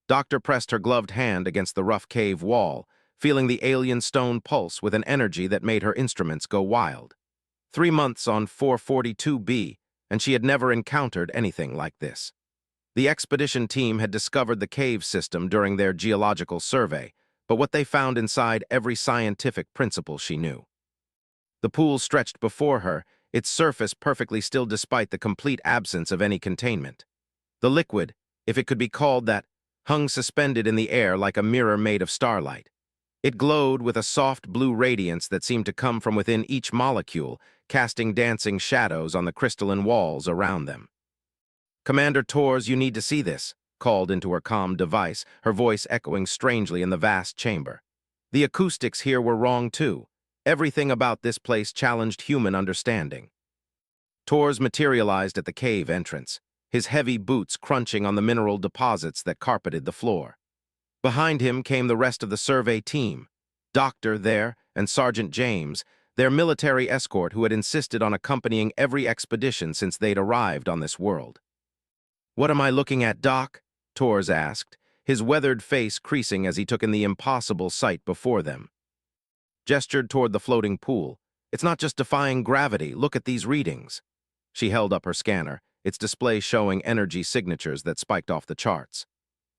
Doctor pressed her gloved hand against the rough cave wall, feeling the alien stone pulse with an energy that made her instruments go wild. 3 months on 442B, and she had never encountered anything like this. The expedition team had discovered the cave system during their geological survey, but what they found inside every scientific principle she knew. The pool stretched before her, its surface perfectly still despite the complete absence of any containment. The liquid, if it could be called that, hung suspended in the air like a mirror made of starlight. It glowed with a soft blue radiance that seemed to come from within each molecule, casting dancing shadows on the crystalline walls around them. "Commander Tors, you need to see this," called into her comm device, her voice echoing strangely in the vast chamber. The acoustics here were wrong too. Everything about this place challenged human understanding. Tors materialized at the cave entrance, his heavy boots crunching on the mineral deposits that carpeted the floor. Behind him came the rest of the survey team, Doctor there and Sergeant James, their military escort who had insisted on accompanying every expedition since they'd arrived on this world. "What am I looking at, Doc?" Tors asked, his weathered face creasing as he took in the impossible sight before them. Gestured toward the floating pool. "It's not just defying gravity, look at these readings." She held up her scanner, its display showing energy signatures that spiked off the charts.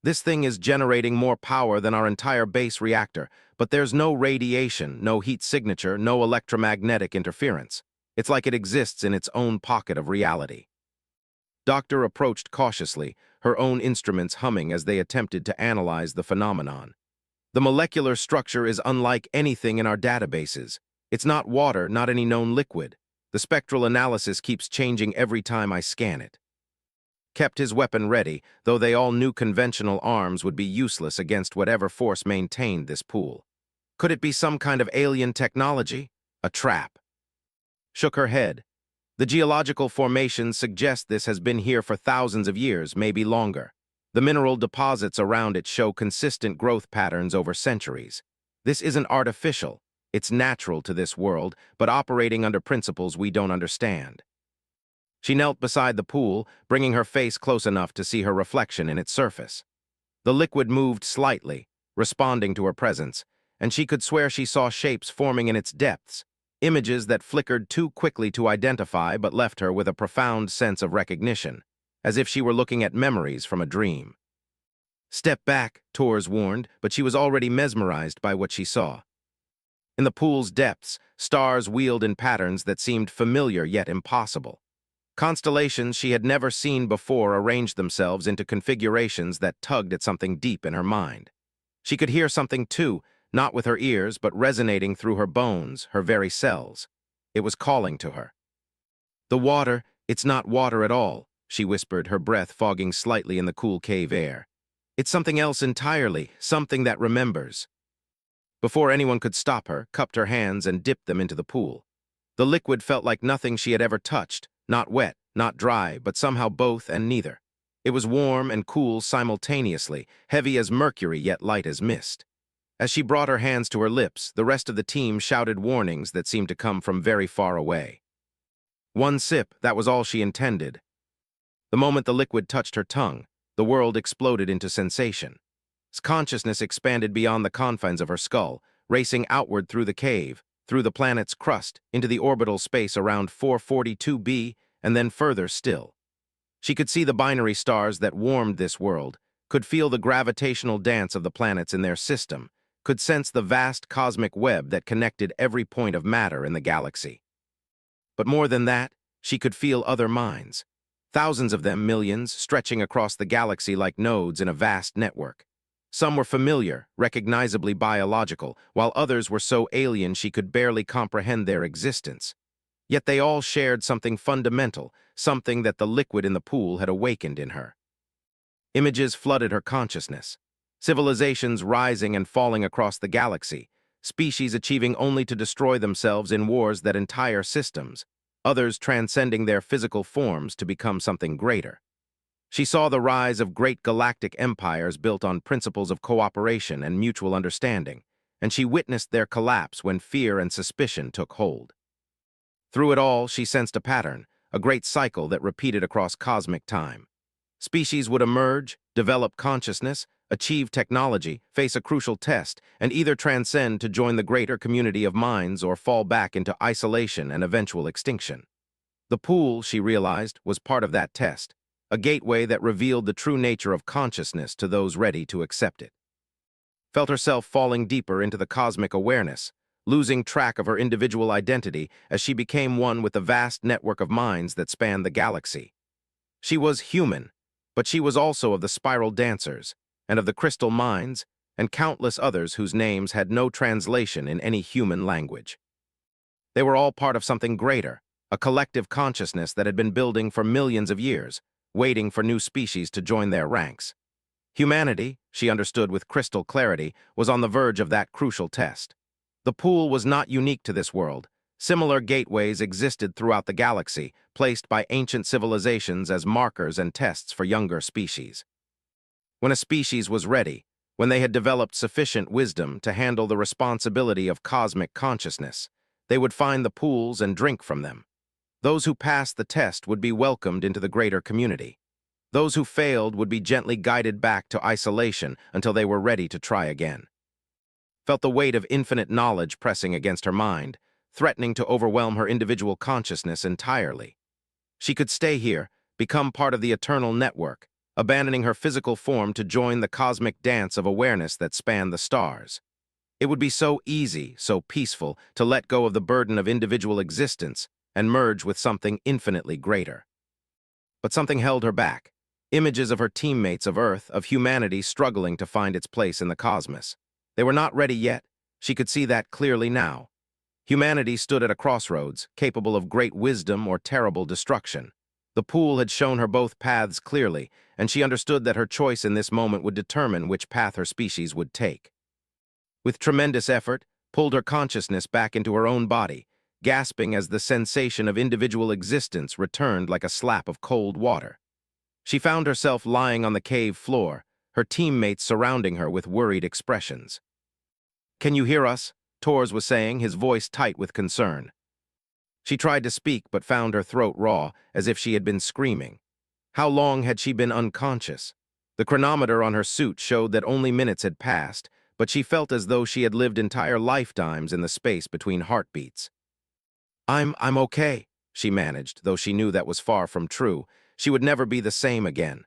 "This thing is generating more power than our entire base reactor, but there's no radiation, no heat signature, no electromagnetic interference. It's like it exists in its own pocket of reality." Doctor approached cautiously, her own instruments humming as they attempted to analyze the phenomenon. "The molecular structure is unlike anything in our databases. It's not water, not any known liquid. The spectral analysis keeps changing every time I scan it." Kept his weapon ready, though they all knew conventional arms would be useless against whatever force maintained this pool. Could it be some kind of alien technology? A trap? Shook her head. The geological formations suggest this has been here for thousands of years, maybe longer. The mineral deposits around it show consistent growth patterns over centuries. This isn't artificial. It's natural to this world, but operating under principles we don't understand. She knelt beside the pool, bringing her face close enough to see her reflection in its surface. The liquid moved slightly, responding to her presence, and she could swear she saw shapes forming in its depths, images that flickered too quickly to identify but left her with a profound sense of recognition, as if she were looking at memories from a dream. "Step back," Tors warned, but she was already mesmerized by what she saw. In the pool's depths, stars wheeled in patterns that seemed familiar yet impossible. Constellations she had never seen before arranged themselves into configurations that tugged at something deep in her mind. She could hear something too, not with her ears, but resonating through her bones, her very cells. It was calling to her. "The water, it's not water at all," she whispered, her breath fogging slightly in the cool cave air. "It's something else entirely, something that remembers." Before anyone could stop her, cupped her hands and dipped them into the pool. The liquid felt like nothing she had ever touched. Not wet, not dry, but somehow both and neither. It was warm and cool simultaneously, heavy as mercury yet light as mist. As she brought her hands to her lips, the rest of the team shouted warnings that seemed to come from very far away. One sip, that was all she intended. The moment the liquid touched her tongue, the world exploded into sensation. Consciousness expanded beyond the confines of her skull, racing outward through the cave, through the planet's crust, into the orbital space around 442B, and then further still. She could see the binary stars that warmed this world, could feel the gravitational dance of the planets in their system, could sense the vast cosmic web that connected every point of matter in the galaxy. But more than that, she could feel other minds. Thousands of them, millions, stretching across the galaxy like nodes in a vast network. Some were familiar, recognizably biological, while others were so alien she could barely comprehend their existence. Yet they all shared something fundamental, something that the liquid in the pool had awakened in her. Images flooded her consciousness. Civilizations rising and falling across the galaxy, species achieving only to destroy themselves in wars that entire systems, others transcending their physical forms to become something greater. She saw the rise of great galactic empires built on principles of cooperation and mutual understanding, and she witnessed their collapse when fear and suspicion took hold. Through it all, she sensed a pattern, a great cycle that repeated across cosmic time. Species would emerge, develop consciousness, achieve technology, face a crucial test, and either transcend to join the greater community of minds or fall back into isolation and eventual extinction. The pool, she realized, was part of that test, a gateway that revealed the true nature of consciousness to those ready to accept it. Felt herself falling deeper into the cosmic awareness, losing track of her individual identity as she became one with the vast network of minds that spanned the galaxy. She was human, but she was also of the spiral dancers, and of the crystal minds, and countless others whose names had no translation in any human language. They were all part of something greater, a collective consciousness that had been building for millions of years, waiting for new species to join their ranks. Humanity, she understood with crystal clarity, was on the verge of that crucial test. The pool was not unique to this world. Similar gateways existed throughout the galaxy, placed by ancient civilizations as markers and tests for younger species. When a species was ready, when they had developed sufficient wisdom to handle the responsibility of cosmic consciousness, they would find the pools and drink from them. Those who passed the test would be welcomed into the greater community. Those who failed would be gently guided back to isolation until they were ready to try again. Felt the weight of infinite knowledge pressing against her mind, threatening to overwhelm her individual consciousness entirely. She could stay here, become part of the eternal network, abandoning her physical form to join the cosmic dance of awareness that spanned the stars. It would be so easy, so peaceful, to let go of the burden of individual existence and merge with something infinitely greater. But something held her back. Images of her teammates of Earth, of humanity struggling to find its place in the cosmos. They were not ready yet. She could see that clearly now. Humanity stood at a crossroads, capable of great wisdom or terrible destruction. The pool had shown her both paths clearly, and she understood that her choice in this moment would determine which path her species would take. With tremendous effort, pulled her consciousness back into her own body, gasping as the sensation of individual existence returned like a slap of cold water. She found herself lying on the cave floor, her teammates surrounding her with worried expressions. "Can you hear us?" Tors was saying, his voice tight with concern. She tried to speak but found her throat raw, as if she had been screaming. How long had she been unconscious? The chronometer on her suit showed that only minutes had passed, but she felt as though she had lived entire lifetimes in the space between heartbeats. I'm okay," she managed, though she knew that was far from true. She would never be the same again.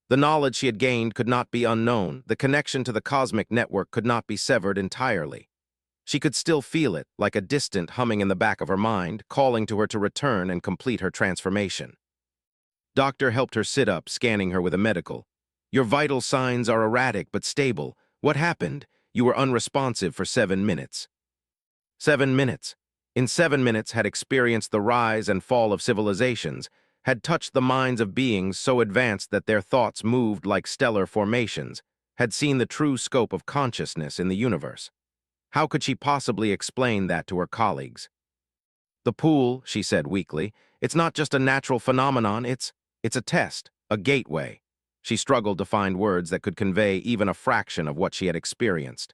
The knowledge she had gained could not be unknown, the connection to the cosmic network could not be severed entirely. She could still feel it, like a distant humming in the back of her mind, calling to her to return and complete her transformation. Doctor helped her sit up, scanning her with a medical. "Your vital signs are erratic but stable. What happened? You were unresponsive for 7 minutes." 7 minutes. In 7 minutes had experienced the rise and fall of civilizations, had touched the minds of beings so advanced that their thoughts moved like stellar formations, had seen the true scope of consciousness in the universe. How could she possibly explain that to her colleagues? "The pool," she said weakly, "it's not just a natural phenomenon, it's a test, a gateway." She struggled to find words that could convey even a fraction of what she had experienced.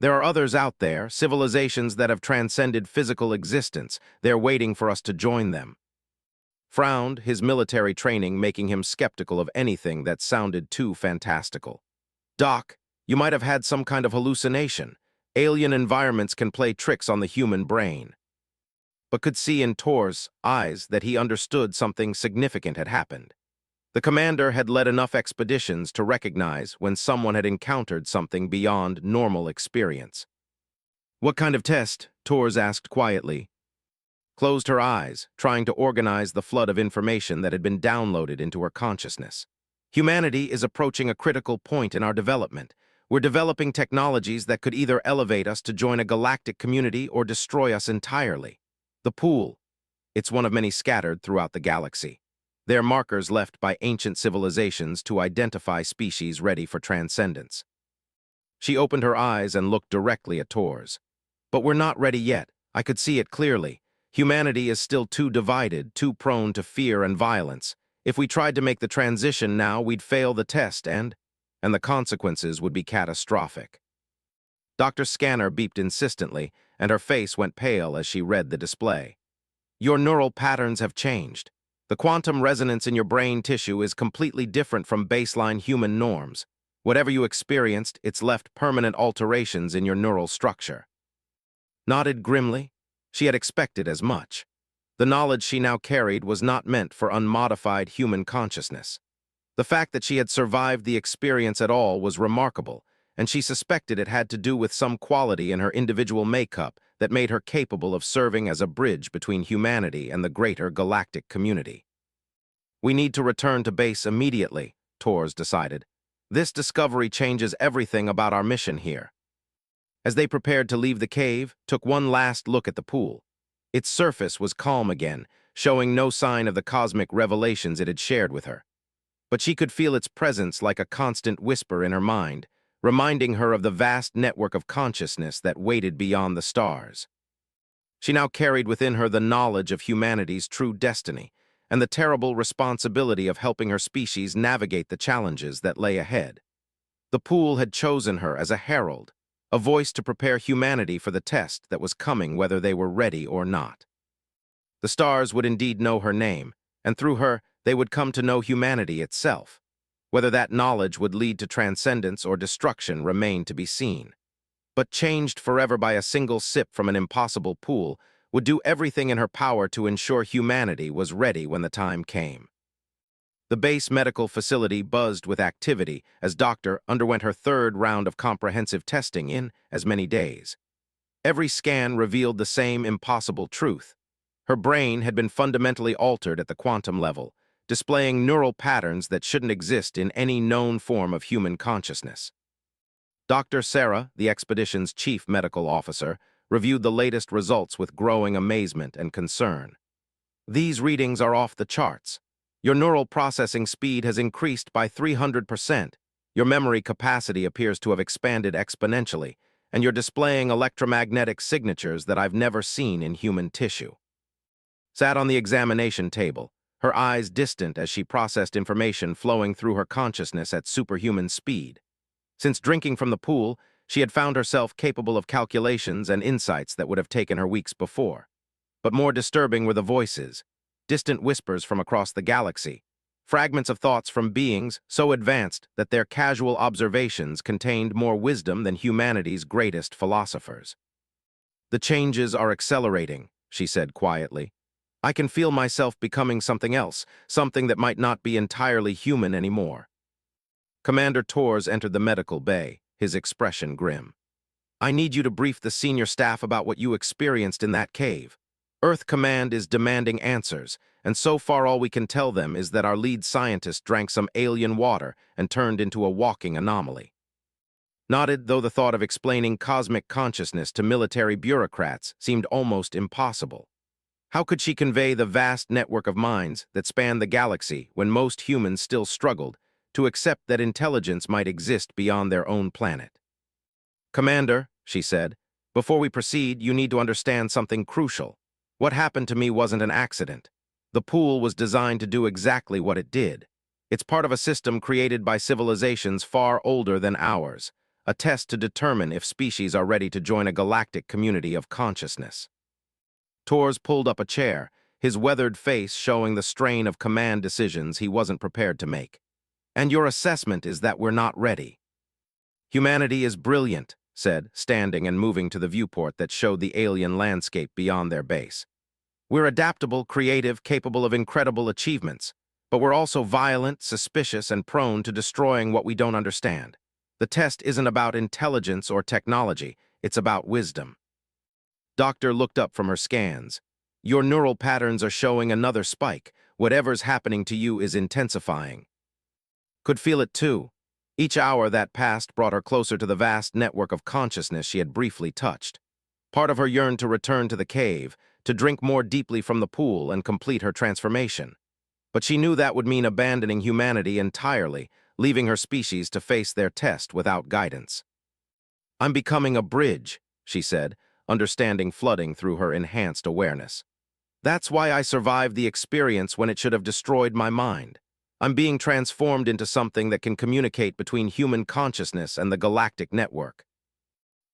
"There are others out there, civilizations that have transcended physical existence. They're waiting for us to join them." Frowned, his military training making him skeptical of anything that sounded too fantastical. "Doc, you might have had some kind of hallucination. Alien environments can play tricks on the human brain." But could see in Tor's eyes that he understood something significant had happened. The commander had led enough expeditions to recognize when someone had encountered something beyond normal experience. "What kind of test?" Tors asked quietly. Closed her eyes, trying to organize the flood of information that had been downloaded into her consciousness. "Humanity is approaching a critical point in our development. We're developing technologies that could either elevate us to join a galactic community or destroy us entirely. The pool. It's one of many scattered throughout the galaxy. They're markers left by ancient civilizations to identify species ready for transcendence." She opened her eyes and looked directly at Tors. "But we're not ready yet. I could see it clearly. Humanity is still too divided, too prone to fear and violence. If we tried to make the transition now, we'd fail the test and the consequences would be catastrophic." Dr. Scanner beeped insistently, and her face went pale as she read the display. "Your neural patterns have changed. The quantum resonance in your brain tissue is completely different from baseline human norms. Whatever you experienced, it's left permanent alterations in your neural structure. Nodded grimly. She had expected as much. The knowledge she now carried was not meant for unmodified human consciousness. The fact that she had survived the experience at all was remarkable, and she suspected it had to do with some quality in her individual makeup that made her capable of serving as a bridge between humanity and the greater galactic community. We need to return to base immediately, Tors decided. This discovery changes everything about our mission here. As they prepared to leave the cave, took one last look at the pool. Its surface was calm again, showing no sign of the cosmic revelations it had shared with her. But she could feel its presence like a constant whisper in her mind, reminding her of the vast network of consciousness that waited beyond the stars. She now carried within her the knowledge of humanity's true destiny and the terrible responsibility of helping her species navigate the challenges that lay ahead. The pool had chosen her as a herald, a voice to prepare humanity for the test that was coming whether they were ready or not. The stars would indeed know her name, and through her, they would come to know humanity itself. Whether that knowledge would lead to transcendence or destruction remained to be seen. But changed forever by a single sip from an impossible pool, would do everything in her power to ensure humanity was ready when the time came. The base medical facility buzzed with activity as Doctor underwent her third round of comprehensive testing in as many days. Every scan revealed the same impossible truth. Her brain had been fundamentally altered at the quantum level, displaying neural patterns that shouldn't exist in any known form of human consciousness. Dr. Sarah, the expedition's chief medical officer, reviewed the latest results with growing amazement and concern. These readings are off the charts. Your neural processing speed has increased by 300%. Your memory capacity appears to have expanded exponentially, and you're displaying electromagnetic signatures that I've never seen in human tissue. Sat on the examination table, her eyes distant as she processed information flowing through her consciousness at superhuman speed. Since drinking from the pool, she had found herself capable of calculations and insights that would have taken her weeks before. But more disturbing were the voices, distant whispers from across the galaxy, fragments of thoughts from beings so advanced that their casual observations contained more wisdom than humanity's greatest philosophers. The changes are accelerating, she said quietly. I can feel myself becoming something else, something that might not be entirely human anymore. Commander Tors entered the medical bay, his expression grim. I need you to brief the senior staff about what you experienced in that cave. Earth Command is demanding answers, and so far all we can tell them is that our lead scientist drank some alien water and turned into a walking anomaly. Nodded, though the thought of explaining cosmic consciousness to military bureaucrats seemed almost impossible. How could she convey the vast network of minds that spanned the galaxy when most humans still struggled to accept that intelligence might exist beyond their own planet? Commander, she said, before we proceed, you need to understand something crucial. What happened to me wasn't an accident. The pool was designed to do exactly what it did. It's part of a system created by civilizations far older than ours, a test to determine if species are ready to join a galactic community of consciousness. Tors pulled up a chair, his weathered face showing the strain of command decisions he wasn't prepared to make. And your assessment is that we're not ready. Humanity is brilliant, said, standing and moving to the viewport that showed the alien landscape beyond their base. We're adaptable, creative, capable of incredible achievements, but we're also violent, suspicious, and prone to destroying what we don't understand. The test isn't about intelligence or technology, it's about wisdom. Doctor looked up from her scans. Your neural patterns are showing another spike. Whatever's happening to you is intensifying. Could feel it too. Each hour that passed brought her closer to the vast network of consciousness she had briefly touched. Part of her yearned to return to the cave, to drink more deeply from the pool and complete her transformation. But she knew that would mean abandoning humanity entirely, leaving her species to face their test without guidance. I'm becoming a bridge, she said, understanding flooding through her enhanced awareness. That's why I survived the experience when it should have destroyed my mind. I'm being transformed into something that can communicate between human consciousness and the galactic network.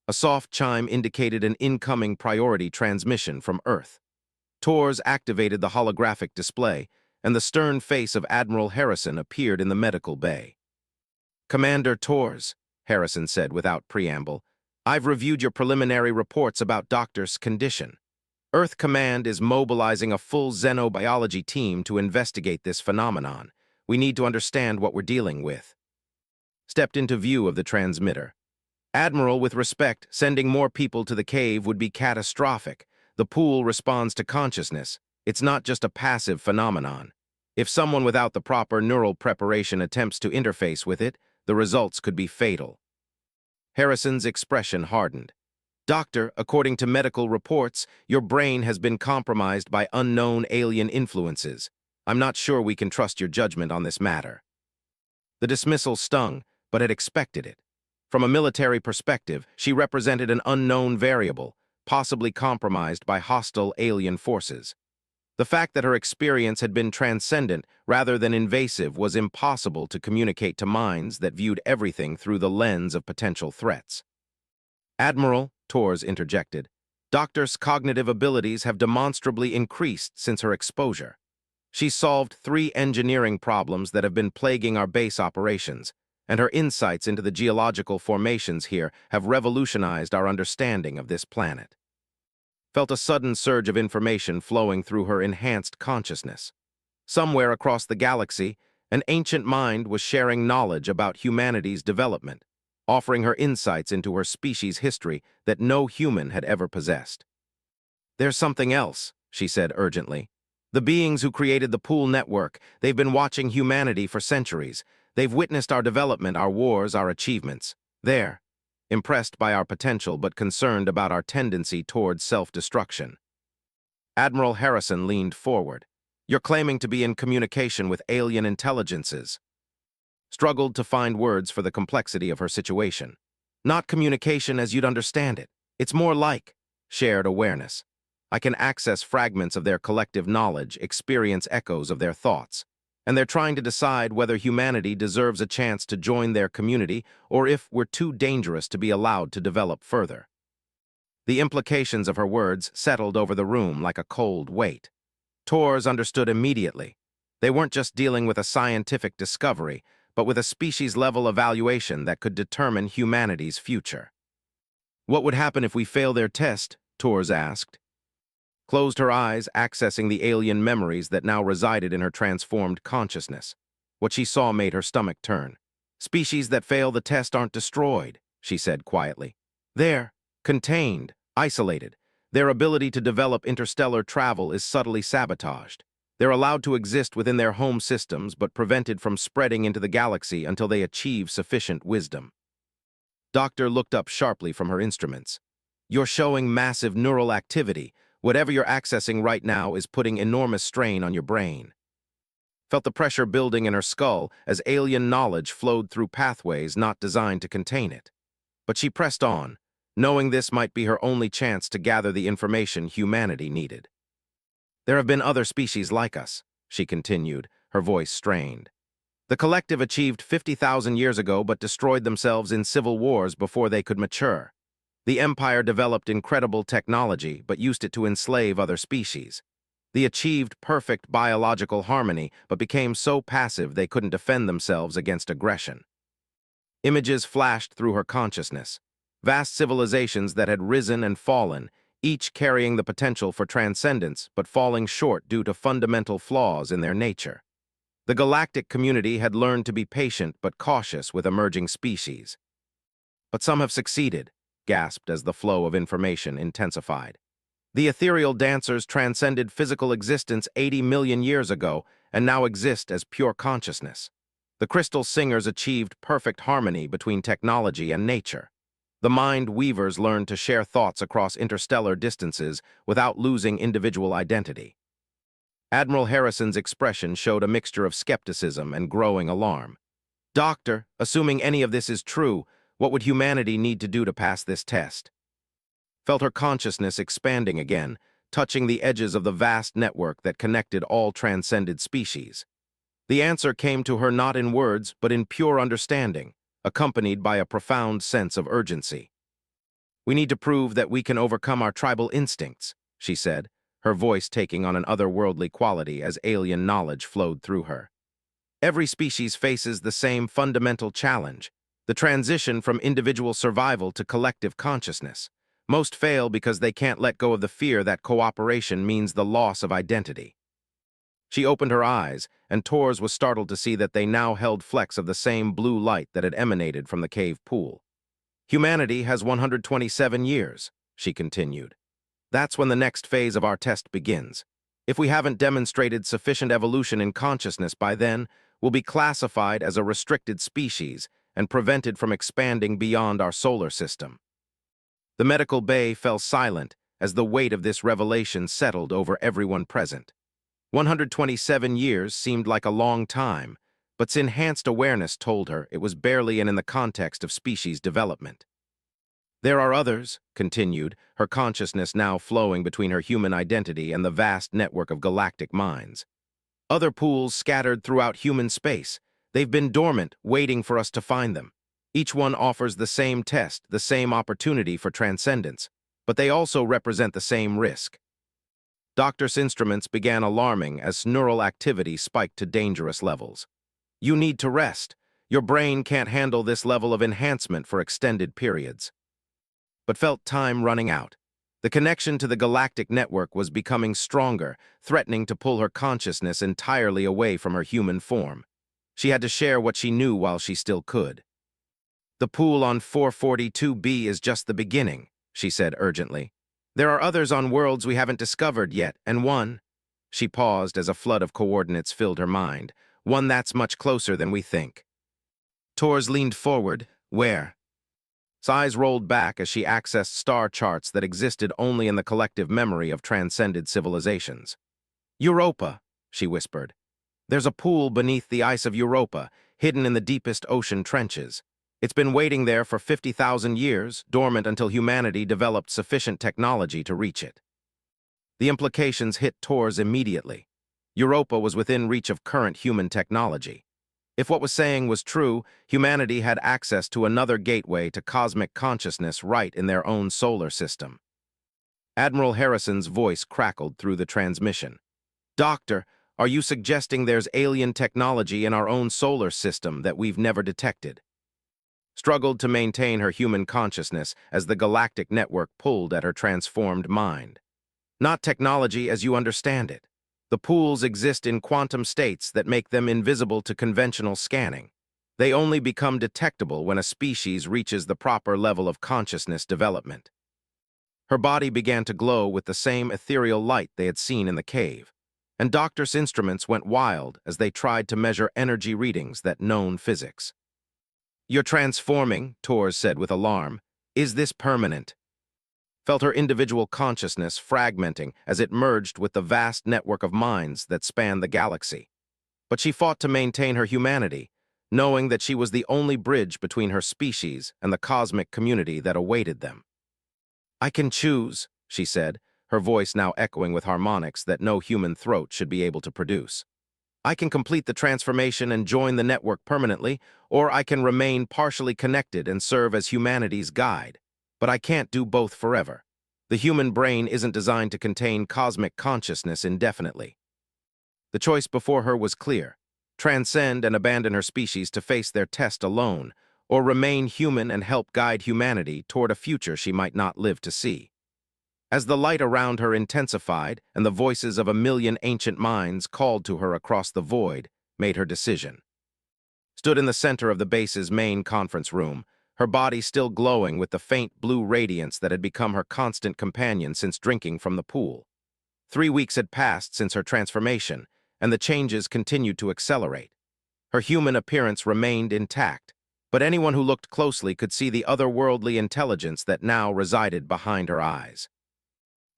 A soft chime indicated an incoming priority transmission from Earth. Tors activated the holographic display, and the stern face of Admiral Harrison appeared in the medical bay. Commander Tors, Harrison said without preamble, I've reviewed your preliminary reports about Doctor's condition. Earth Command is mobilizing a full xenobiology team to investigate this phenomenon. We need to understand what we're dealing with. Stepped into view of the transmitter. Admiral, with respect, sending more people to the cave would be catastrophic. The pool responds to consciousness. It's not just a passive phenomenon. If someone without the proper neural preparation attempts to interface with it, the results could be fatal. Harrison's expression hardened. Doctor, according to medical reports, your brain has been compromised by unknown alien influences. I'm not sure we can trust your judgment on this matter. The dismissal stung, but had expected it. From a military perspective, she represented an unknown variable, possibly compromised by hostile alien forces. The fact that her experience had been transcendent rather than invasive was impossible to communicate to minds that viewed everything through the lens of potential threats. Admiral, Tors interjected, Doctor's cognitive abilities have demonstrably increased since her exposure. She's solved 3 engineering problems that have been plaguing our base operations, and her insights into the geological formations here have revolutionized our understanding of this planet. Felt a sudden surge of information flowing through her enhanced consciousness. Somewhere across the galaxy, an ancient mind was sharing knowledge about humanity's development, offering her insights into her species' history that no human had ever possessed. There's something else, she said urgently. The beings who created the pool network, they've been watching humanity for centuries. They've witnessed our development, our wars, our achievements. They're impressed by our potential but concerned about our tendency towards self-destruction. Admiral Harrison leaned forward. You're claiming to be in communication with alien intelligences. Struggled to find words for the complexity of her situation. Not communication as you'd understand it. It's more like shared awareness. I can access fragments of their collective knowledge, experience echoes of their thoughts. And they're trying to decide whether humanity deserves a chance to join their community or if we're too dangerous to be allowed to develop further. The implications of her words settled over the room like a cold weight. Tors understood immediately. They weren't just dealing with a scientific discovery, but with a species-level evaluation that could determine humanity's future. What would happen if we fail their test? Tors asked. Closed her eyes, accessing the alien memories that now resided in her transformed consciousness. What she saw made her stomach turn. Species that fail the test aren't destroyed, she said quietly. They're contained, isolated. Their ability to develop interstellar travel is subtly sabotaged. They're allowed to exist within their home systems but prevented from spreading into the galaxy until they achieve sufficient wisdom. Doctor looked up sharply from her instruments. You're showing massive neural activity. Whatever you're accessing right now is putting enormous strain on your brain. Felt the pressure building in her skull as alien knowledge flowed through pathways not designed to contain it. But she pressed on, knowing this might be her only chance to gather the information humanity needed. There have been other species like us, she continued, her voice strained. The collective achieved 50,000 years ago but destroyed themselves in civil wars before they could mature. The Empire developed incredible technology, but used it to enslave other species. They achieved perfect biological harmony, but became so passive they couldn't defend themselves against aggression. Images flashed through her consciousness. Vast civilizations that had risen and fallen, each carrying the potential for transcendence, but falling short due to fundamental flaws in their nature. The galactic community had learned to be patient but cautious with emerging species. But some have succeeded, gasped as the flow of information intensified. The ethereal dancers transcended physical existence 80 million years ago and now exist as pure consciousness. The crystal singers achieved perfect harmony between technology and nature. The mind weavers learned to share thoughts across interstellar distances without losing individual identity. Admiral Harrison's expression showed a mixture of skepticism and growing alarm. Doctor, assuming any of this is true, what would humanity need to do to pass this test? Felt her consciousness expanding again, touching the edges of the vast network that connected all transcended species. The answer came to her not in words, but in pure understanding, accompanied by a profound sense of urgency. We need to prove that we can overcome our tribal instincts, she said, her voice taking on an otherworldly quality as alien knowledge flowed through her. Every species faces the same fundamental challenge, the transition from individual survival to collective consciousness. Most fail because they can't let go of the fear that cooperation means the loss of identity. She opened her eyes, and Tors was startled to see that they now held flecks of the same blue light that had emanated from the cave pool. Humanity has 127 years, she continued. That's when the next phase of our test begins. If we haven't demonstrated sufficient evolution in consciousness by then, we'll be classified as a restricted species and prevented from expanding beyond our solar system. The medical bay fell silent as the weight of this revelation settled over everyone present. 127 years seemed like a long time, but enhanced awareness told her it was barely in the context of species development. There are others, continued, her consciousness now flowing between her human identity and the vast network of galactic minds. Other pools scattered throughout human space. They've been dormant, waiting for us to find them. Each one offers the same test, the same opportunity for transcendence, but they also represent the same risk. Doctor's instruments began alarming as neural activity spiked to dangerous levels. You need to rest. Your brain can't handle this level of enhancement for extended periods. But felt time running out. The connection to the galactic network was becoming stronger, threatening to pull her consciousness entirely away from her human form. She had to share what she knew while she still could. The pool on 442B is just the beginning, she said urgently. There are others on worlds we haven't discovered yet, and one. She paused as a flood of coordinates filled her mind. One that's much closer than we think. Tors leaned forward. Where? Eyes rolled back as she accessed star charts that existed only in the collective memory of transcended civilizations. Europa, she whispered. There's a pool beneath the ice of Europa, hidden in the deepest ocean trenches. It's been waiting there for 50,000 years, dormant until humanity developed sufficient technology to reach it. The implications hit Tors immediately. Europa was within reach of current human technology. If what was saying was true, humanity had access to another gateway to cosmic consciousness right in their own solar system. Admiral Harrison's voice crackled through the transmission. Doctor, are you suggesting there's alien technology in our own solar system that we've never detected? Struggled to maintain her human consciousness as the galactic network pulled at her transformed mind. Not technology as you understand it. The pools exist in quantum states that make them invisible to conventional scanning. They only become detectable when a species reaches the proper level of consciousness development. Her body began to glow with the same ethereal light they had seen in the cave, and Doctor's instruments went wild as they tried to measure energy readings that known physics. You're transforming, Tors said with alarm. Is this permanent? Felt her individual consciousness fragmenting as it merged with the vast network of minds that spanned the galaxy. But she fought to maintain her humanity, knowing that she was the only bridge between her species and the cosmic community that awaited them. I can choose, she said, her voice now echoing with harmonics that no human throat should be able to produce. I can complete the transformation and join the network permanently, or I can remain partially connected and serve as humanity's guide. But I can't do both forever. The human brain isn't designed to contain cosmic consciousness indefinitely. The choice before her was clear: transcend and abandon her species to face their test alone, or remain human and help guide humanity toward a future she might not live to see. As the light around her intensified and the voices of a million ancient minds called to her across the void, made her decision. Stood in the center of the base's main conference room, her body still glowing with the faint blue radiance that had become her constant companion since drinking from the pool. 3 weeks had passed since her transformation, and the changes continued to accelerate. Her human appearance remained intact, but anyone who looked closely could see the otherworldly intelligence that now resided behind her eyes.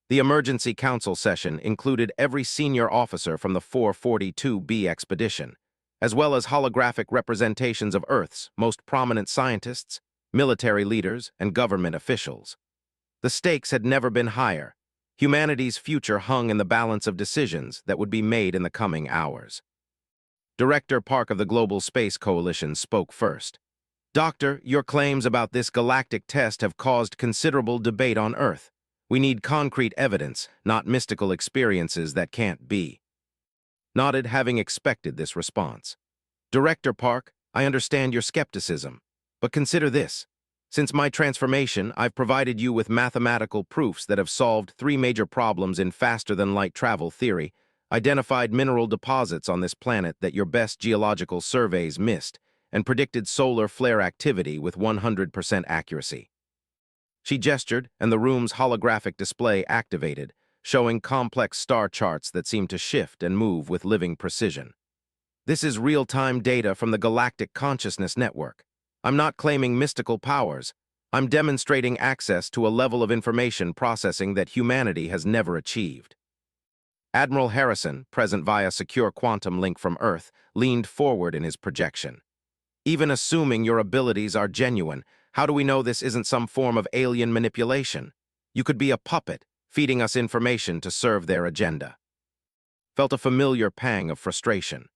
The emergency council session included every senior officer from the 442B expedition, as well as holographic representations of Earth's most prominent scientists, military leaders, and government officials. The stakes had never been higher. Humanity's future hung in the balance of decisions that would be made in the coming hours. Director Park of the Global Space Coalition spoke first. Doctor, your claims about this galactic test have caused considerable debate on Earth. We need concrete evidence, not mystical experiences that can't be. Nodded, having expected this response. Director Park, I understand your skepticism. But consider this. Since my transformation, I've provided you with mathematical proofs that have solved three major problems in faster-than-light travel theory, identified mineral deposits on this planet that your best geological surveys missed, and predicted solar flare activity with 100% accuracy. She gestured, and the room's holographic display activated, showing complex star charts that seemed to shift and move with living precision. This is real-time data from the Galactic Consciousness Network. I'm not claiming mystical powers. I'm demonstrating access to a level of information processing that humanity has never achieved. Admiral Harrison, present via secure quantum link from Earth, leaned forward in his projection. Even assuming your abilities are genuine, how do we know this isn't some form of alien manipulation? You could be a puppet, feeding us information to serve their agenda. Felt a familiar pang of frustration.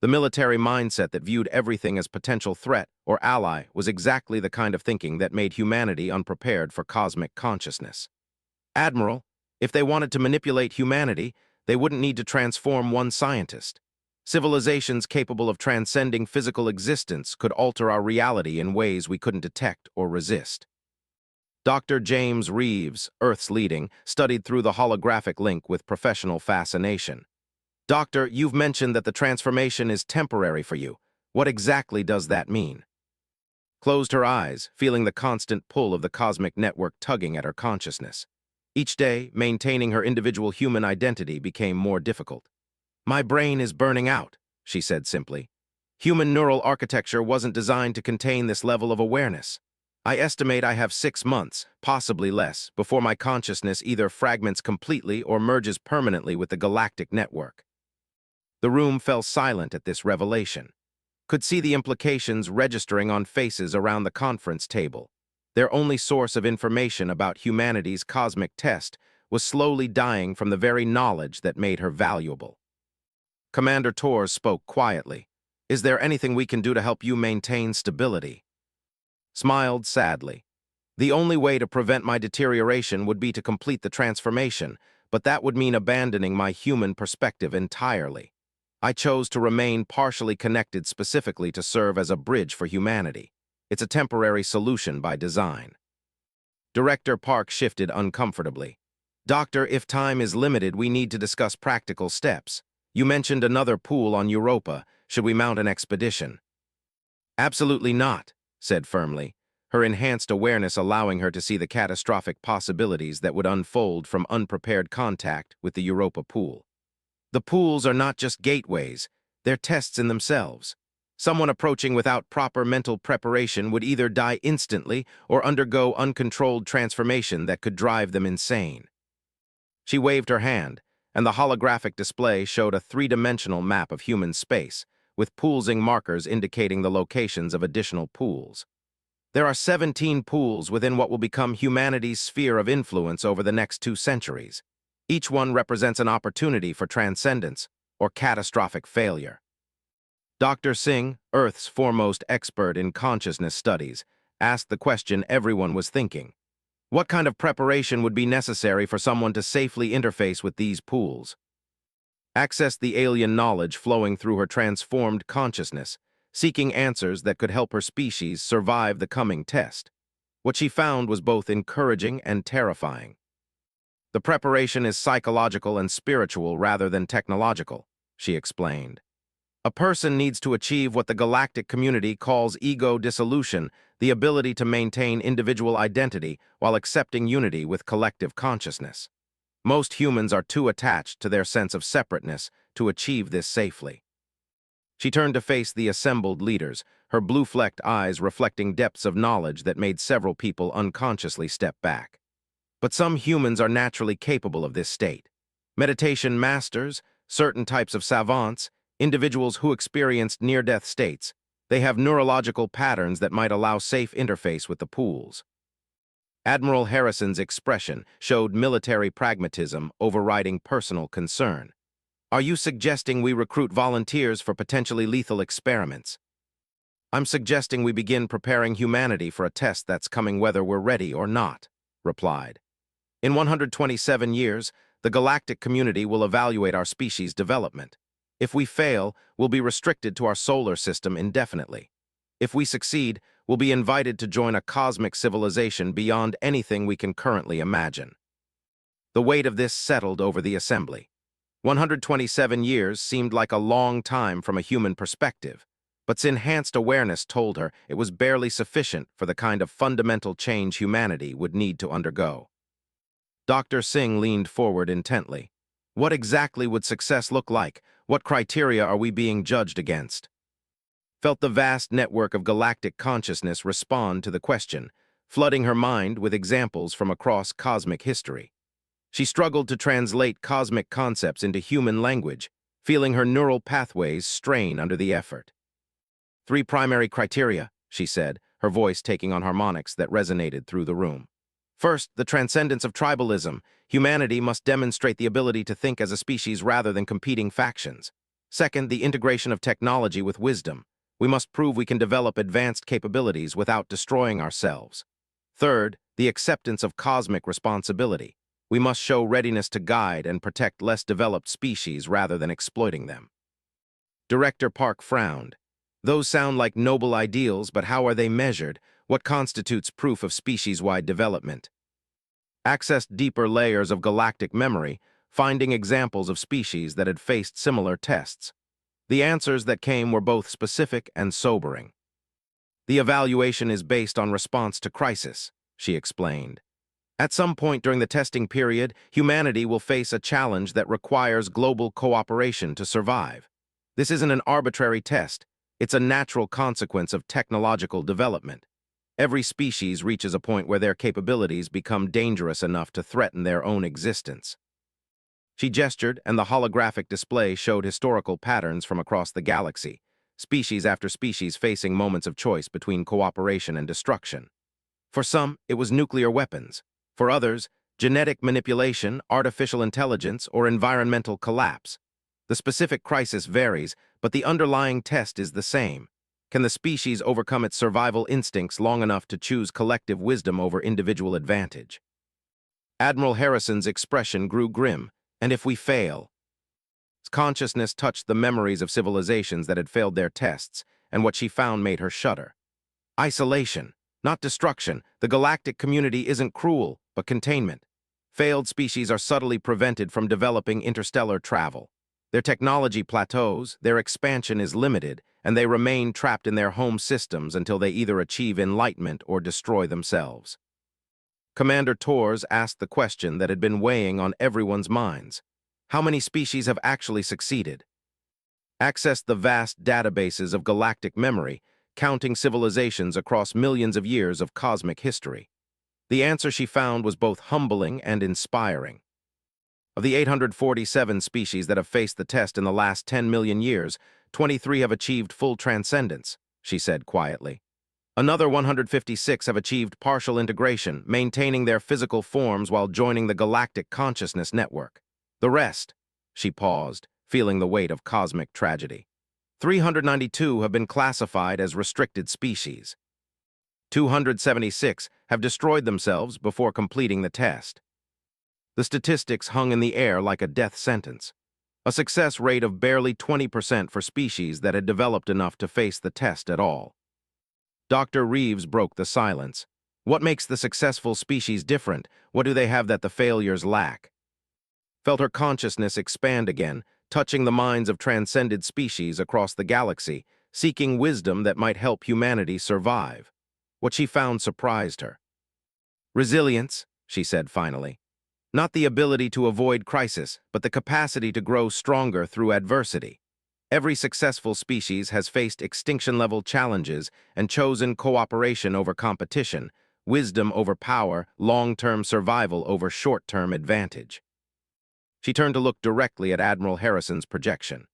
The military mindset that viewed everything as potential threat or ally was exactly the kind of thinking that made humanity unprepared for cosmic consciousness. Admiral, if they wanted to manipulate humanity, they wouldn't need to transform one scientist. Civilizations capable of transcending physical existence could alter our reality in ways we couldn't detect or resist. Dr. James Reeves, Earth's leading, studied through the holographic link with professional fascination. Doctor, you've mentioned that the transformation is temporary for you. What exactly does that mean? Closed her eyes, feeling the constant pull of the cosmic network tugging at her consciousness. Each day, maintaining her individual human identity became more difficult. My brain is burning out, she said simply. Human neural architecture wasn't designed to contain this level of awareness. I estimate I have 6 months, possibly less, before my consciousness either fragments completely or merges permanently with the galactic network. The room fell silent at this revelation. Could see the implications registering on faces around the conference table. Their only source of information about humanity's cosmic test was slowly dying from the very knowledge that made her valuable. Commander Torres spoke quietly. Is there anything we can do to help you maintain stability? Smiled sadly. The only way to prevent my deterioration would be to complete the transformation, but that would mean abandoning my human perspective entirely. I chose to remain partially connected specifically to serve as a bridge for humanity. It's a temporary solution by design. Director Park shifted uncomfortably. Doctor, if time is limited, we need to discuss practical steps. You mentioned another pool on Europa. Should we mount an expedition? Absolutely not, said firmly, her enhanced awareness allowing her to see the catastrophic possibilities that would unfold from unprepared contact with the Europa pool. The pools are not just gateways, they're tests in themselves. Someone approaching without proper mental preparation would either die instantly or undergo uncontrolled transformation that could drive them insane. She waved her hand, and the holographic display showed a three-dimensional map of human space, with poolsing markers indicating the locations of additional pools. There are 17 pools within what will become humanity's sphere of influence over the next 2 centuries. Each one represents an opportunity for transcendence or catastrophic failure. Dr. Singh, Earth's foremost expert in consciousness studies, asked the question everyone was thinking. What kind of preparation would be necessary for someone to safely interface with these pools? Access the alien knowledge flowing through her transformed consciousness, seeking answers that could help her species survive the coming test. What she found was both encouraging and terrifying. The preparation is psychological and spiritual rather than technological, she explained. A person needs to achieve what the galactic community calls ego dissolution, the ability to maintain individual identity while accepting unity with collective consciousness. Most humans are too attached to their sense of separateness to achieve this safely. She turned to face the assembled leaders, her blue-flecked eyes reflecting depths of knowledge that made several people unconsciously step back. But some humans are naturally capable of this state. Meditation masters, certain types of savants, individuals who experienced near-death states, they have neurological patterns that might allow safe interface with the pools. Admiral Harrison's expression showed military pragmatism overriding personal concern. Are you suggesting we recruit volunteers for potentially lethal experiments? I'm suggesting we begin preparing humanity for a test that's coming whether we're ready or not, replied. In 127 years, the galactic community will evaluate our species' development. If we fail, we'll be restricted to our solar system indefinitely. If we succeed, we'll be invited to join a cosmic civilization beyond anything we can currently imagine. The weight of this settled over the assembly. 127 years seemed like a long time from a human perspective, but enhanced awareness told her it was barely sufficient for the kind of fundamental change humanity would need to undergo. Dr. Singh leaned forward intently. What exactly would success look like? What criteria are we being judged against? Felt the vast network of galactic consciousness respond to the question, flooding her mind with examples from across cosmic history. She struggled to translate cosmic concepts into human language, feeling her neural pathways strain under the effort. 3 primary criteria, she said, her voice taking on harmonics that resonated through the room. First, the transcendence of tribalism. Humanity must demonstrate the ability to think as a species rather than competing factions. Second, the integration of technology with wisdom. We must prove we can develop advanced capabilities without destroying ourselves. Third, the acceptance of cosmic responsibility. We must show readiness to guide and protect less developed species rather than exploiting them. Director Park frowned. Those sound like noble ideals, but how are they measured? What constitutes proof of species-wide development? Accessed deeper layers of galactic memory, finding examples of species that had faced similar tests. The answers that came were both specific and sobering. The evaluation is based on response to crisis, she explained. At some point during the testing period, humanity will face a challenge that requires global cooperation to survive. This isn't an arbitrary test. It's a natural consequence of technological development. Every species reaches a point where their capabilities become dangerous enough to threaten their own existence. She gestured, and the holographic display showed historical patterns from across the galaxy, species after species facing moments of choice between cooperation and destruction. For some, it was nuclear weapons. For others, genetic manipulation, artificial intelligence, or environmental collapse. The specific crisis varies, but the underlying test is the same. Can the species overcome its survival instincts long enough to choose collective wisdom over individual advantage? Admiral Harrison's expression grew grim. And if we fail? His consciousness touched the memories of civilizations that had failed their tests, and what she found made her shudder. Isolation, not destruction. The galactic community isn't cruel, but containment. Failed species are subtly prevented from developing interstellar travel. Their technology plateaus, their expansion is limited, and they remain trapped in their home systems until they either achieve enlightenment or destroy themselves. Commander Torres asked the question that had been weighing on everyone's minds. How many species have actually succeeded? Accessed the vast databases of galactic memory, counting civilizations across millions of years of cosmic history. The answer she found was both humbling and inspiring. Of the 847 species that have faced the test in the last 10 million years, 23 have achieved full transcendence, she said quietly. Another 156 have achieved partial integration, maintaining their physical forms while joining the galactic consciousness network. The rest, she paused, feeling the weight of cosmic tragedy. 392 have been classified as restricted species. 276 have destroyed themselves before completing the test. The statistics hung in the air like a death sentence. A success rate of barely 20% for species that had developed enough to face the test at all. Dr. Reeves broke the silence. What makes the successful species different? What do they have that the failures lack? Felt her consciousness expand again, touching the minds of transcended species across the galaxy, seeking wisdom that might help humanity survive. What she found surprised her. Resilience, she said finally. Not the ability to avoid crisis, but the capacity to grow stronger through adversity. Every successful species has faced extinction-level challenges and chosen cooperation over competition, wisdom over power, long-term survival over short-term advantage. She turned to look directly at Admiral Harrison's projection.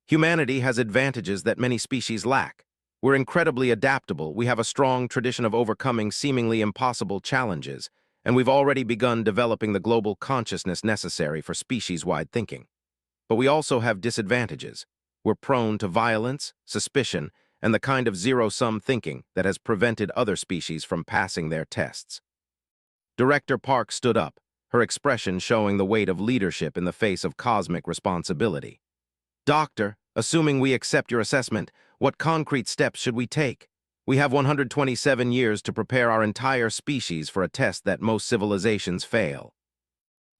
Humanity has advantages that many species lack. We're incredibly adaptable, we have a strong tradition of overcoming seemingly impossible challenges, and we've already begun developing the global consciousness necessary for species-wide thinking. But we also have disadvantages. We're prone to violence, suspicion, and the kind of zero-sum thinking that has prevented other species from passing their tests. Director Park stood up, her expression showing the weight of leadership in the face of cosmic responsibility. Doctor, assuming we accept your assessment, what concrete steps should we take? We have 127 years to prepare our entire species for a test that most civilizations fail.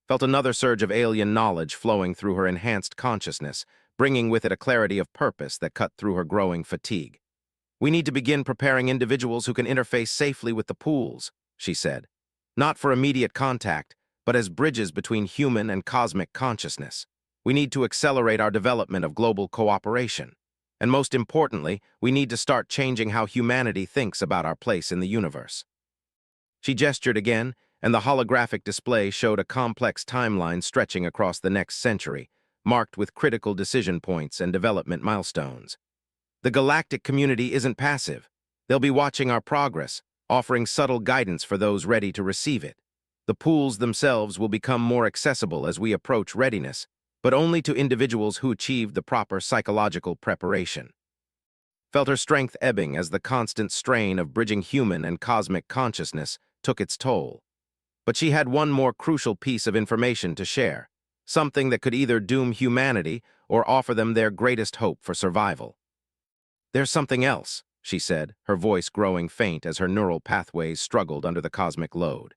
Felt another surge of alien knowledge flowing through her enhanced consciousness, bringing with it a clarity of purpose that cut through her growing fatigue. We need to begin preparing individuals who can interface safely with the pools, she said. Not for immediate contact, but as bridges between human and cosmic consciousness. We need to accelerate our development of global cooperation. And most importantly, we need to start changing how humanity thinks about our place in the universe. She gestured again, and the holographic display showed a complex timeline stretching across the next century, marked with critical decision points and development milestones. The galactic community isn't passive. They'll be watching our progress, offering subtle guidance for those ready to receive it. The pools themselves will become more accessible as we approach readiness, but only to individuals who achieved the proper psychological preparation. Felt her strength ebbing as the constant strain of bridging human and cosmic consciousness took its toll. But she had one more crucial piece of information to share, something that could either doom humanity or offer them their greatest hope for survival. There's something else, she said, her voice growing faint as her neural pathways struggled under the cosmic load.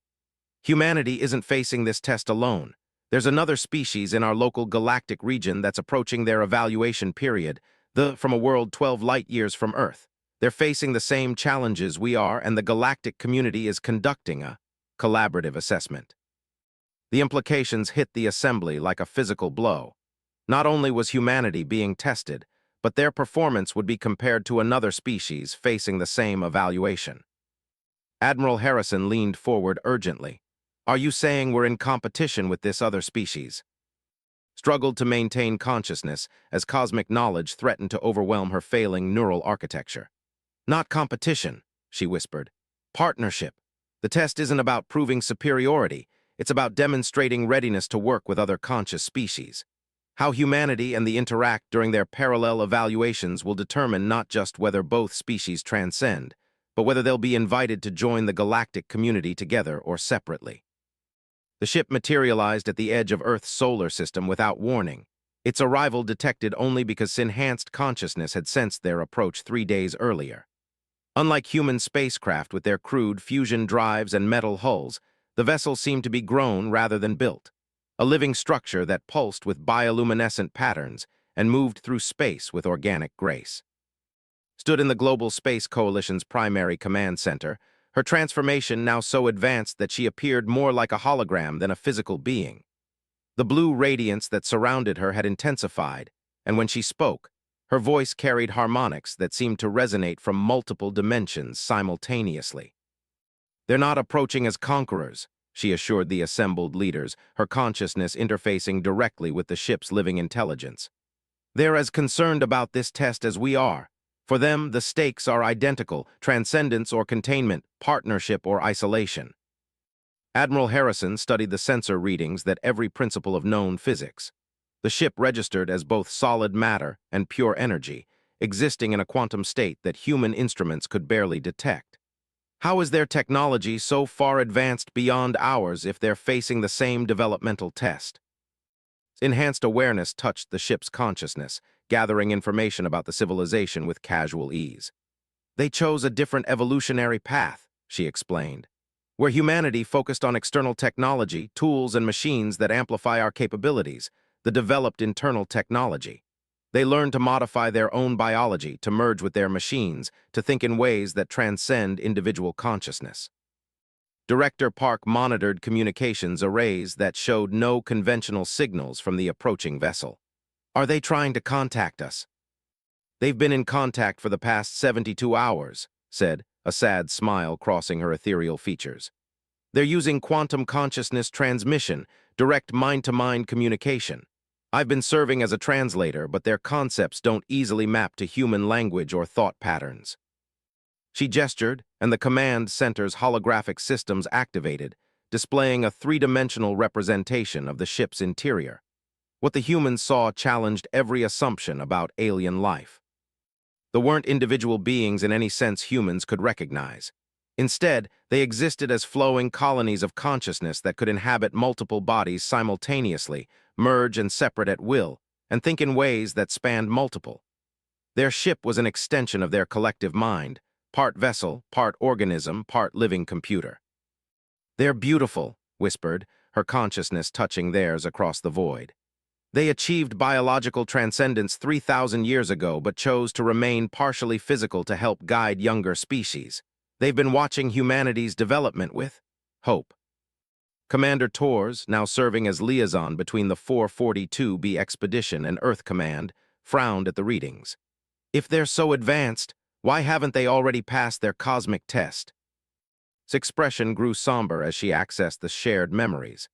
Humanity isn't facing this test alone. There's another species in our local galactic region that's approaching their evaluation period, from a world 12 light-years from Earth. They're facing the same challenges we are, and the galactic community is conducting a collaborative assessment. The implications hit the assembly like a physical blow. Not only was humanity being tested, but their performance would be compared to another species facing the same evaluation. Admiral Harrison leaned forward urgently. Are you saying we're in competition with this other species? Struggled to maintain consciousness as cosmic knowledge threatened to overwhelm her failing neural architecture. Not competition, she whispered. Partnership. The test isn't about proving superiority. It's about demonstrating readiness to work with other conscious species. How humanity and the interact during their parallel evaluations will determine not just whether both species transcend, but whether they'll be invited to join the galactic community together or separately. The ship materialized at the edge of Earth's solar system without warning, its arrival detected only because enhanced consciousness had sensed their approach 3 days earlier. Unlike human spacecraft with their crude fusion drives and metal hulls, the vessel seemed to be grown rather than built, a living structure that pulsed with bioluminescent patterns and moved through space with organic grace. Stood in the Global Space Coalition's primary command center, her transformation now so advanced that she appeared more like a hologram than a physical being. The blue radiance that surrounded her had intensified, and when she spoke, her voice carried harmonics that seemed to resonate from multiple dimensions simultaneously. They're not approaching as conquerors, she assured the assembled leaders, her consciousness interfacing directly with the ship's living intelligence. They're as concerned about this test as we are. For them, the stakes are identical: transcendence or containment, partnership or isolation. Admiral Harrison studied the sensor readings that every principle of known physics. The ship registered as both solid matter and pure energy, existing in a quantum state that human instruments could barely detect. How is their technology so far advanced beyond ours if they're facing the same developmental test? Enhanced awareness touched the ship's consciousness, gathering information about the civilization with casual ease. They chose a different evolutionary path, she explained, where humanity focused on external technology, tools and machines that amplify our capabilities, the developed internal technology. They learned to modify their own biology, to merge with their machines, to think in ways that transcend individual consciousness. Director Park monitored communications arrays that showed no conventional signals from the approaching vessel. Are they trying to contact us? They've been in contact for the past 72 hours, said, a sad smile crossing her ethereal features. They're using quantum consciousness transmission, direct mind-to-mind communication. I've been serving as a translator, but their concepts don't easily map to human language or thought patterns. She gestured, and the command center's holographic systems activated, displaying a three-dimensional representation of the ship's interior. What the humans saw challenged every assumption about alien life. They weren't individual beings in any sense humans could recognize. Instead, they existed as flowing colonies of consciousness that could inhabit multiple bodies simultaneously, merge and separate at will, and think in ways that spanned multiple. Their ship was an extension of their collective mind, part vessel, part organism, part living computer. "They're beautiful," whispered, her consciousness touching theirs across the void. "They achieved biological transcendence 3,000 years ago but chose to remain partially physical to help guide younger species. They've been watching humanity's development with hope." Commander Tors, now serving as liaison between the 442B expedition and Earth Command, frowned at the readings. "If they're so advanced, why haven't they already passed their cosmic test?" His expression grew somber as she accessed the shared memories.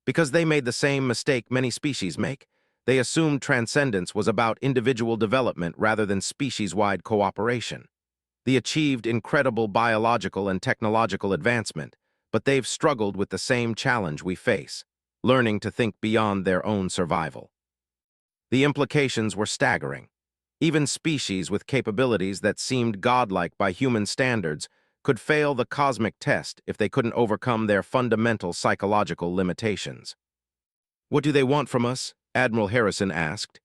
Because they made the same mistake many species make. They assumed transcendence was about individual development rather than species-wide cooperation. They achieved incredible biological and technological advancement, but they've struggled with the same challenge we face, learning to think beyond their own survival. The implications were staggering. Even species with capabilities that seemed godlike by human standards could fail the cosmic test if they couldn't overcome their fundamental psychological limitations. "What do they want from us?" Admiral Harrison asked.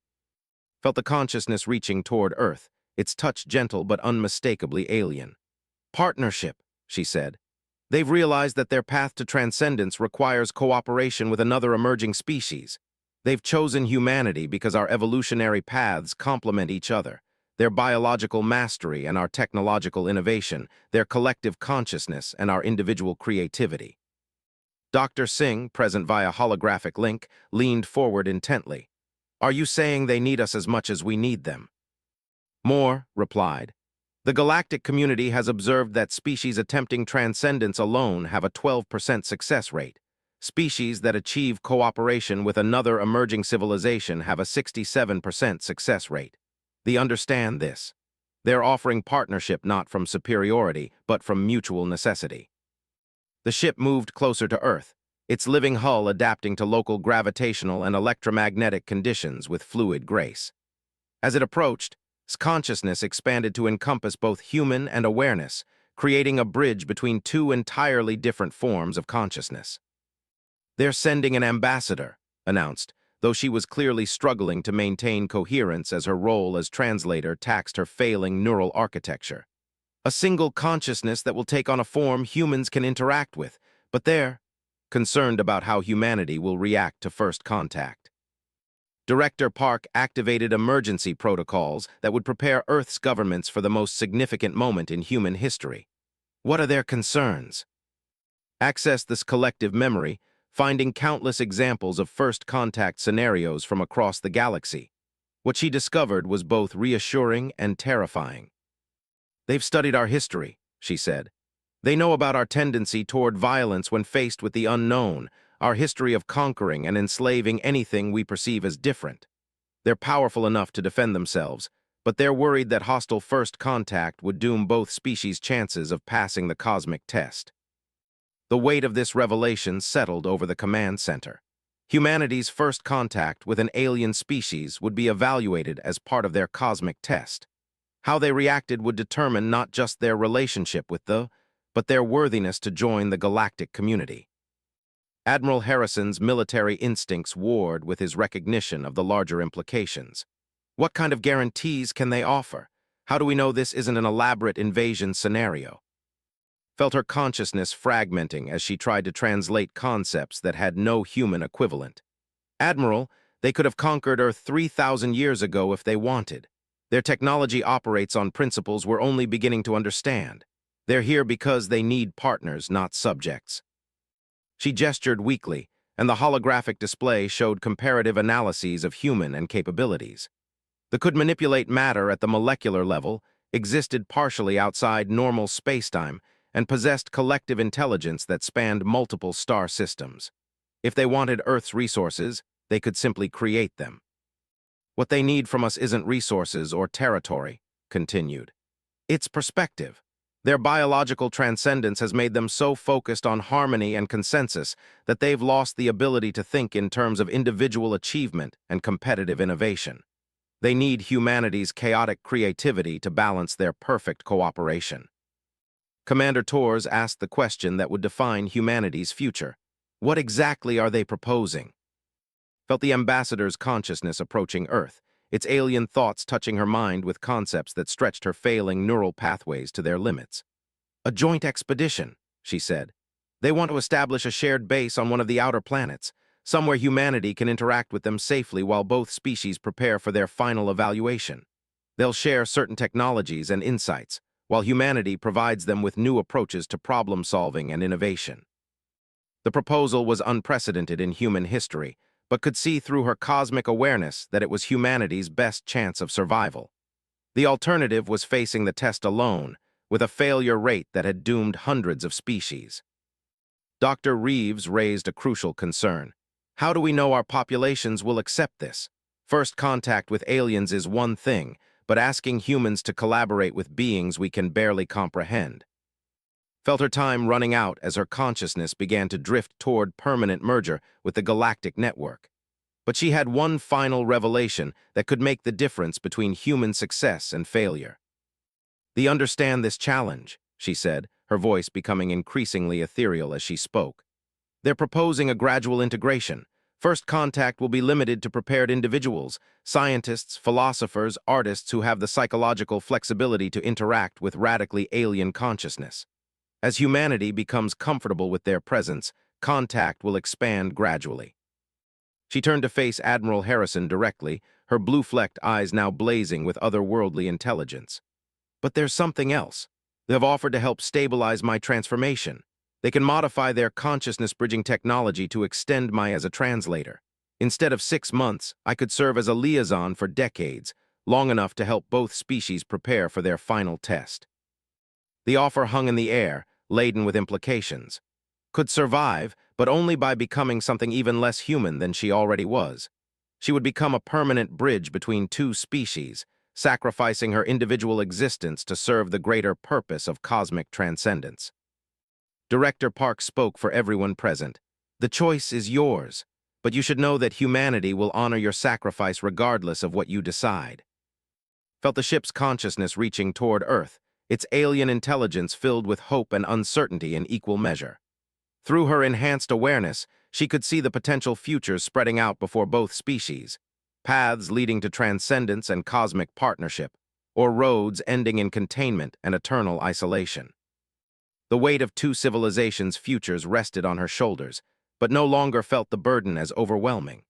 Felt the consciousness reaching toward Earth, its touch gentle but unmistakably alien. "Partnership," she said. "They've realized that their path to transcendence requires cooperation with another emerging species. They've chosen humanity because our evolutionary paths complement each other. Their biological mastery and our technological innovation, their collective consciousness and our individual creativity." Dr. Singh, present via holographic link, leaned forward intently. "Are you saying they need us as much as we need them?" Moore replied. "The galactic community has observed that species attempting transcendence alone have a 12% success rate. Species that achieve cooperation with another emerging civilization have a 67% success rate. They understand this. They're offering partnership not from superiority, but from mutual necessity." The ship moved closer to Earth, its living hull adapting to local gravitational and electromagnetic conditions with fluid grace. As it approached, its consciousness expanded to encompass both human and awareness, creating a bridge between two entirely different forms of consciousness. "They're sending an ambassador," announced, though she was clearly struggling to maintain coherence as her role as translator taxed her failing neural architecture. "A single consciousness that will take on a form humans can interact with, but they're concerned about how humanity will react to first contact." Director Park activated emergency protocols that would prepare Earth's governments for the most significant moment in human history. What are their concerns? Access this collective memory, finding countless examples of first contact scenarios from across the galaxy. What she discovered was both reassuring and terrifying. "They've studied our history," she said. "They know about our tendency toward violence when faced with the unknown, our history of conquering and enslaving anything we perceive as different. They're powerful enough to defend themselves, but they're worried that hostile first contact would doom both species' chances of passing the cosmic test." The weight of this revelation settled over the command center. Humanity's first contact with an alien species would be evaluated as part of their cosmic test. How they reacted would determine not just their relationship with but their worthiness to join the galactic community. Admiral Harrison's military instincts warred with his recognition of the larger implications. What kind of guarantees can they offer? How do we know this isn't an elaborate invasion scenario? Felt her consciousness fragmenting as she tried to translate concepts that had no human equivalent. "Admiral, they could have conquered Earth 3,000 years ago if they wanted. Their technology operates on principles we're only beginning to understand. They're here because they need partners, not subjects." She gestured weakly, and the holographic display showed comparative analyses of human and capabilities. They could manipulate matter at the molecular level, existed partially outside normal spacetime, and possessed collective intelligence that spanned multiple star systems. If they wanted Earth's resources, they could simply create them. "What they need from us isn't resources or territory," continued. "It's perspective. Their biological transcendence has made them so focused on harmony and consensus that they've lost the ability to think in terms of individual achievement and competitive innovation. They need humanity's chaotic creativity to balance their perfect cooperation." Commander Tors asked the question that would define humanity's future. What exactly are they proposing? felt the ambassador's consciousness approaching Earth, its alien thoughts touching her mind with concepts that stretched her failing neural pathways to their limits. "A joint expedition," she said. "They want to establish a shared base on one of the outer planets, somewhere humanity can interact with them safely while both species prepare for their final evaluation. They'll share certain technologies and insights, while humanity provides them with new approaches to problem-solving and innovation." The proposal was unprecedented in human history, but could see through her cosmic awareness that it was humanity's best chance of survival. The alternative was facing the test alone, with a failure rate that had doomed hundreds of species. Dr. Reeves raised a crucial concern. How do we know our populations will accept this? First contact with aliens is one thing, but asking humans to collaborate with beings we can barely comprehend. Felt her time running out as her consciousness began to drift toward permanent merger with the galactic network. But she had one final revelation that could make the difference between human success and failure. "They understand this challenge," she said, her voice becoming increasingly ethereal as she spoke. "They're proposing a gradual integration. First contact will be limited to prepared individuals, scientists, philosophers, artists who have the psychological flexibility to interact with radically alien consciousness. As humanity becomes comfortable with their presence, contact will expand gradually." She turned to face Admiral Harrison directly, her blue-flecked eyes now blazing with otherworldly intelligence. "But there's something else. They've offered to help stabilize my transformation. They can modify their consciousness-bridging technology to extend my as a translator. Instead of 6 months, I could serve as a liaison for decades, long enough to help both species prepare for their final test." The offer hung in the air, laden with implications. Could survive, but only by becoming something even less human than she already was. She would become a permanent bridge between two species, sacrificing her individual existence to serve the greater purpose of cosmic transcendence. Director Park spoke for everyone present. "The choice is yours, but you should know that humanity will honor your sacrifice regardless of what you decide." Felt the ship's consciousness reaching toward Earth, its alien intelligence filled with hope and uncertainty in equal measure. Through her enhanced awareness, she could see the potential futures spreading out before both species, paths leading to transcendence and cosmic partnership, or roads ending in containment and eternal isolation. The weight of two civilizations' futures rested on her shoulders, but no longer felt the burden as overwhelming.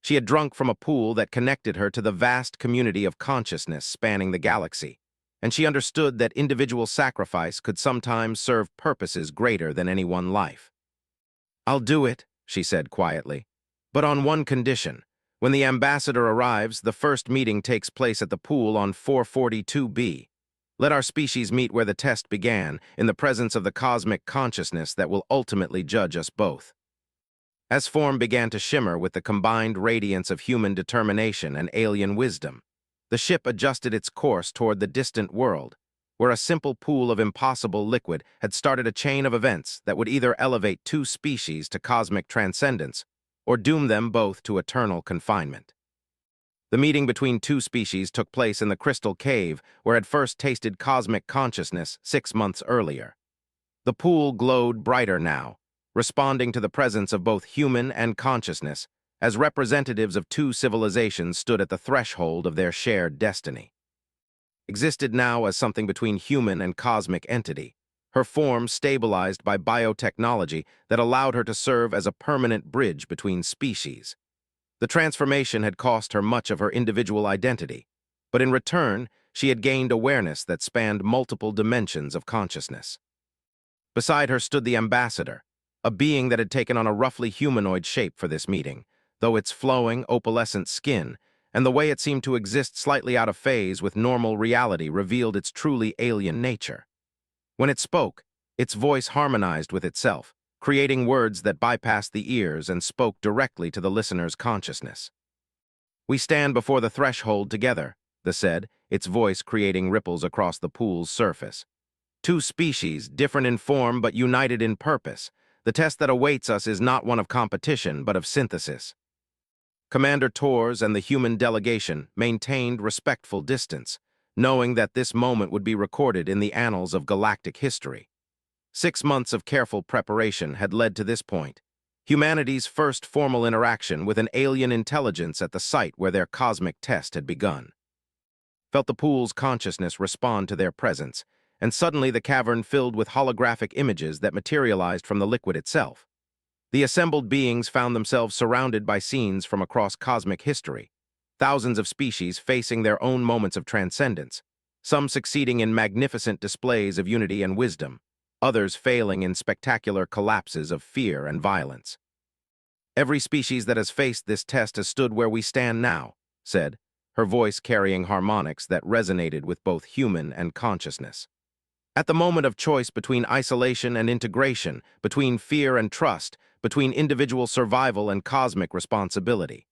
She had drunk from a pool that connected her to the vast community of consciousness spanning the galaxy, and she understood that individual sacrifice could sometimes serve purposes greater than any one life. "I'll do it," she said quietly, "but on one condition. When the ambassador arrives, the first meeting takes place at the pool on 442B. Let our species meet where the test began, in the presence of the cosmic consciousness that will ultimately judge us both." As form began to shimmer with the combined radiance of human determination and alien wisdom, the ship adjusted its course toward the distant world, where a simple pool of impossible liquid had started a chain of events that would either elevate two species to cosmic transcendence or doom them both to eternal confinement. The meeting between two species took place in the crystal cave where had first tasted cosmic consciousness 6 months earlier. The pool glowed brighter now, responding to the presence of both human and consciousness, as representatives of two civilizations stood at the threshold of their shared destiny. Existed now as something between human and cosmic entity, her form stabilized by biotechnology that allowed her to serve as a permanent bridge between species. The transformation had cost her much of her individual identity, but in return, she had gained awareness that spanned multiple dimensions of consciousness. Beside her stood the ambassador, a being that had taken on a roughly humanoid shape for this meeting, though its flowing, opalescent skin and the way it seemed to exist slightly out of phase with normal reality revealed its truly alien nature. When it spoke, its voice harmonized with itself, creating words that bypassed the ears and spoke directly to the listener's consciousness. "We stand before the threshold together," the said, its voice creating ripples across the pool's surface. "Two species, different in form but united in purpose. The test that awaits us is not one of competition, but of synthesis." Commander Torres and the human delegation maintained respectful distance, knowing that this moment would be recorded in the annals of galactic history. 6 months of careful preparation had led to this point, humanity's first formal interaction with an alien intelligence at the site where their cosmic test had begun. Felt the pool's consciousness respond to their presence, and suddenly the cavern filled with holographic images that materialized from the liquid itself. The assembled beings found themselves surrounded by scenes from across cosmic history, thousands of species facing their own moments of transcendence, some succeeding in magnificent displays of unity and wisdom, others failing in spectacular collapses of fear and violence. "Every species that has faced this test has stood where we stand now," said, her voice carrying harmonics that resonated with both human and consciousness. "At the moment of choice between isolation and integration, between fear and trust, between individual survival and cosmic responsibility."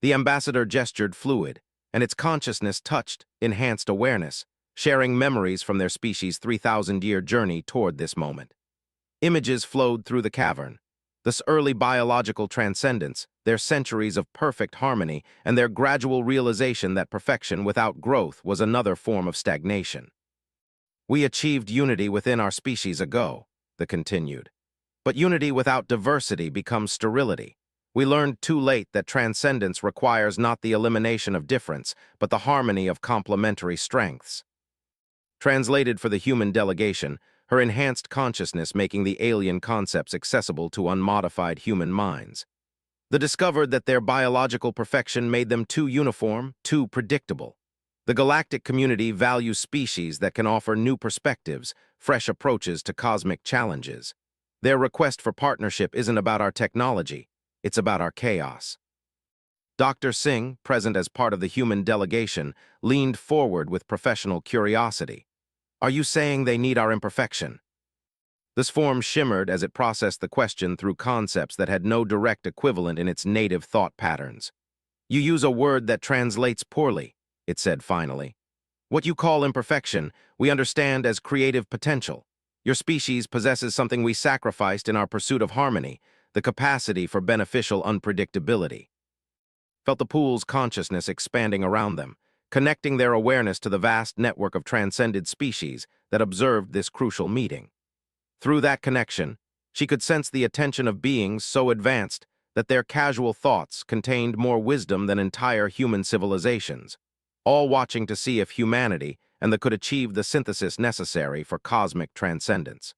The ambassador gestured fluid, and its consciousness touched, enhanced awareness, sharing memories from their species' 3,000-year journey toward this moment. Images flowed through the cavern. This early biological transcendence, their centuries of perfect harmony, and their gradual realization that perfection without growth was another form of stagnation. "We achieved unity within our species ago," the continued. "But unity without diversity becomes sterility. We learned too late that transcendence requires not the elimination of difference, but the harmony of complementary strengths." Translated for the human delegation, her enhanced consciousness making the alien concepts accessible to unmodified human minds. They discovered that their biological perfection made them too uniform, too predictable. The galactic community values species that can offer new perspectives, fresh approaches to cosmic challenges. Their request for partnership isn't about our technology, it's about our chaos. Dr. Singh, present as part of the human delegation, leaned forward with professional curiosity. "Are you saying they need our imperfection?" This form shimmered as it processed the question through concepts that had no direct equivalent in its native thought patterns. "You use a word that translates poorly," it said finally. "What you call imperfection, we understand as creative potential. Your species possesses something we sacrificed in our pursuit of harmony, the capacity for beneficial unpredictability." Felt the pool's consciousness expanding around them, connecting their awareness to the vast network of transcended species that observed this crucial meeting. Through that connection, she could sense the attention of beings so advanced that their casual thoughts contained more wisdom than entire human civilizations, all watching to see if humanity and could achieve the synthesis necessary for cosmic transcendence.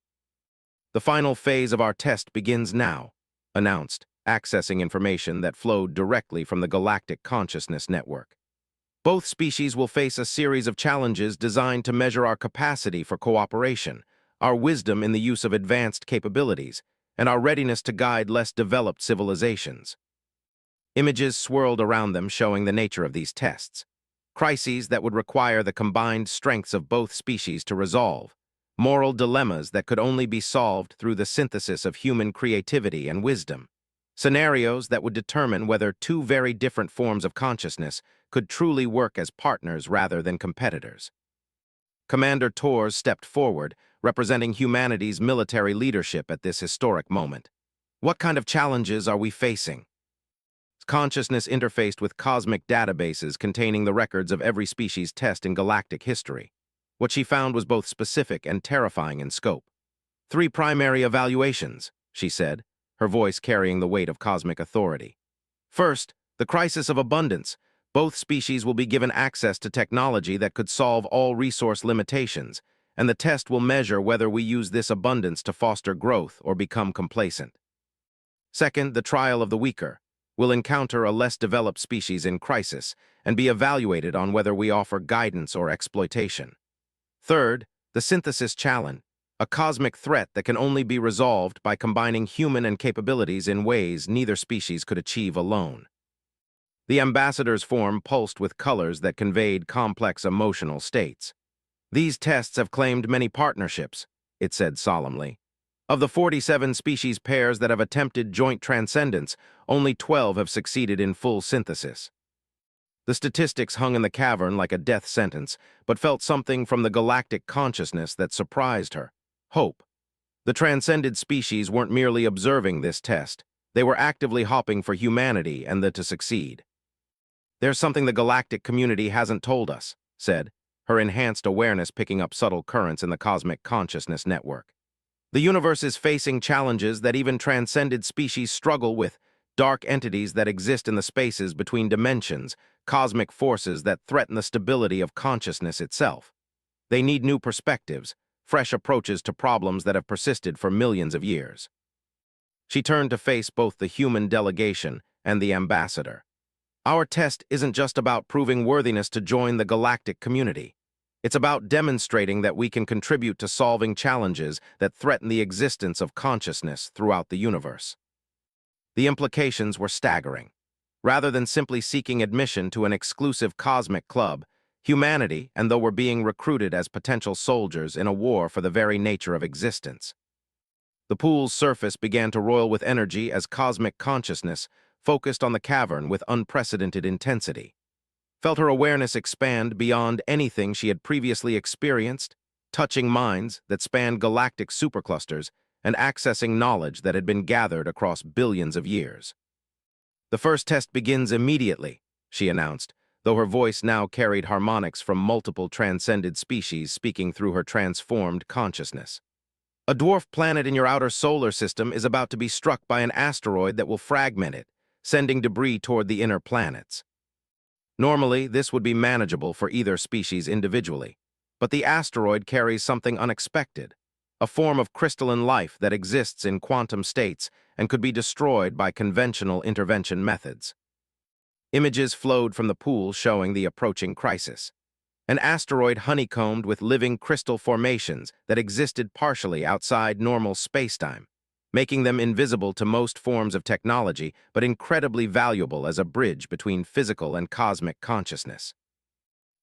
"The final phase of our test begins now," announced, accessing information that flowed directly from the Galactic Consciousness Network. "Both species will face a series of challenges designed to measure our capacity for cooperation, our wisdom in the use of advanced capabilities, and our readiness to guide less developed civilizations." Images swirled around them showing the nature of these tests. Crises that would require the combined strengths of both species to resolve, moral dilemmas that could only be solved through the synthesis of human creativity and wisdom, scenarios that would determine whether two very different forms of consciousness could truly work as partners rather than competitors. Commander Torres stepped forward, representing humanity's military leadership at this historic moment. "What kind of challenges are we facing?" Consciousness interfaced with cosmic databases containing the records of every species test in galactic history. What she found was both specific and terrifying in scope. "Three primary evaluations," she said, her voice carrying the weight of cosmic authority. "First, the crisis of abundance. Both species will be given access to technology that could solve all resource limitations, and the test will measure whether we use this abundance to foster growth or become complacent. Second, the trial of the weaker. We'll encounter a less developed species in crisis and be evaluated on whether we offer guidance or exploitation. Third, the synthesis challenge, a cosmic threat that can only be resolved by combining human and capabilities in ways neither species could achieve alone." The ambassador's form pulsed with colors that conveyed complex emotional states. "These tests have claimed many partnerships," it said solemnly. "Of the 47 species pairs that have attempted joint transcendence, only 12 have succeeded in full synthesis." The statistics hung in the cavern like a death sentence, but felt something from the galactic consciousness that surprised her: hope. The transcended species weren't merely observing this test, they were actively hoping for humanity and to succeed. "There's something the galactic community hasn't told us," said, her enhanced awareness picking up subtle currents in the cosmic consciousness network. The universe is facing challenges that even transcended species struggle with, dark entities that exist in the spaces between dimensions, cosmic forces that threaten the stability of consciousness itself. They need new perspectives, fresh approaches to problems that have persisted for millions of years. She turned to face both the human delegation and the ambassador. Our test isn't just about proving worthiness to join the galactic community. It's about demonstrating that we can contribute to solving challenges that threaten the existence of consciousness throughout the universe. The implications were staggering. Rather than simply seeking admission to an exclusive cosmic club, humanity, and though we're being recruited as potential soldiers in a war for the very nature of existence. The pool's surface began to roil with energy as cosmic consciousness focused on the cavern with unprecedented intensity. Felt her awareness expand beyond anything she had previously experienced, touching minds that spanned galactic superclusters and accessing knowledge that had been gathered across billions of years. "The first test begins immediately," she announced, though her voice now carried harmonics from multiple transcended species speaking through her transformed consciousness. "A dwarf planet in your outer solar system is about to be struck by an asteroid that will fragment it, sending debris toward the inner planets. Normally, this would be manageable for either species individually, but the asteroid carries something unexpected, a form of crystalline life that exists in quantum states and could be destroyed by conventional intervention methods." Images flowed from the pool showing the approaching crisis. An asteroid honeycombed with living crystal formations that existed partially outside normal spacetime, making them invisible to most forms of technology but incredibly valuable as a bridge between physical and cosmic consciousness.